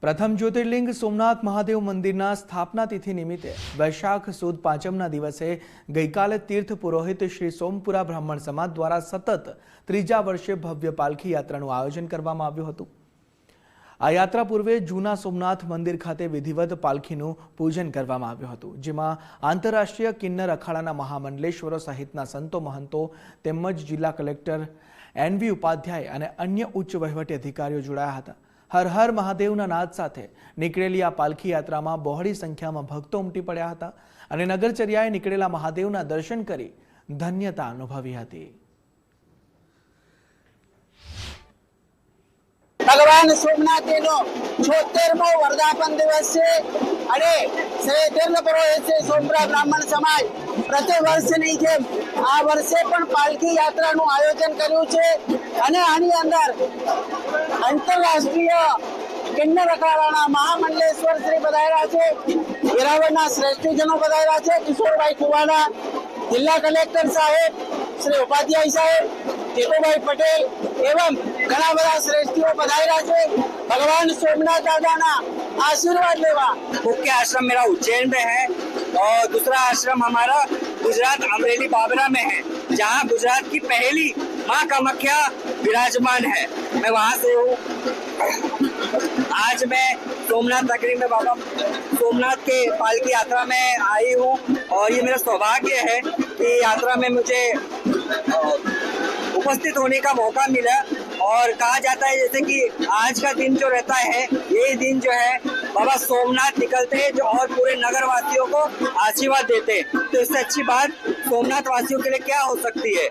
પ્રથમ જ્યોતિર્લિંગ સોમનાથ મહાદેવ મંદિરના સ્થાપના તિથિ નિમિત્તે વૈશાખ સુદ પાંચમના દિવસે ગઈકાલે તીર્થ પુરોહિત શ્રી સોમપુરા બ્રાહ્મણ સમાજ દ્વારા સતત ત્રીજા વર્ષે ભવ્ય પાલખી યાત્રાનું આયોજન કરવામાં આવ્યું હતું। આ યાત્રા પૂર્વે જૂના સોમનાથ મંદિર ખાતે વિધિવત પાલખીનું પૂજન કરવામાં આવ્યું હતું, જેમાં આંતરરાષ્ટ્રીય કિન્નર અખાડાના મહામંડલેશ્વરો સહિતના સંતો મહંતો તેમજ જિલ્લા કલેક્ટર એનવી ઉપાધ્યાય અને અન્ય ઉચ્ચ વહીવટી અધિકારીઓ જોડાયા હતા। હર હર મહાદેવના નાદ સાથે નીકળેલી આ પાલખી યાત્રામાં બહોળી સંખ્યામાં ભક્તો ઉમટી પડ્યા હતા અને નગરચર્યાએ નીકળેલા મહાદેવના દર્શન કરી ધન્યતા અનુભવી હતી। ભગવાન સોમનાથનો 76મો વર્ધાપન દિવસ છે અને શ્રી તીર્થ પુરોહિત શ્રી સોમપુરા બ્રાહ્મણ સમાજ પ્રતિ વર્ષની જેમ આ વર્ષે પણ પાલખી યાત્રાનું આયોજન કર્યું છે અને આની અંદર આંતરરાષ્ટ્રીય કિન્નર અખાડાના મહામંડલેશ્વર શ્રી પધાર્યા છે, વેરાવળના શ્રેષ્ઠીજનો પધાર્યા છે, કિશોરભાઈ કુવાડા, જિલ્લા કલેક્ટર સાહેબ શ્રી ઉપાધ્યાય સાહેબ, ટીટુભાઈ પટેલ एवं घना बड़ा श्रेष्ठियों पधार्या છે। भगवान सोमनाथ दादा ना आशीर्वाद लेवा। मुख्य आश्रम मेरा उज्जैन में है और दूसरा आश्रम हमारा गुजरात अमरेली बाबरा में है, जहाँ गुजरात की पहली माँ कामाख्या विराजमान है। मैं वहाँ से हूँ। आज मैं सोमनाथ नगरी में बाबा सोमनाथ के पालकी यात्रा में आई हूँ और ये मेरा सौभाग्य है कि यात्रा में मुझे उपस्थित होने का मौका मिला। और कहा जाता है जैसे कि आज का दिन जो रहता है, ये दिन जो है बाबा सोमनाथ निकलते हैं जो और पूरे नगर वासियों को आशीर्वाद देते हैं। तो इससे अच्छी बात सोमनाथ वासियों के लिए क्या हो सकती है।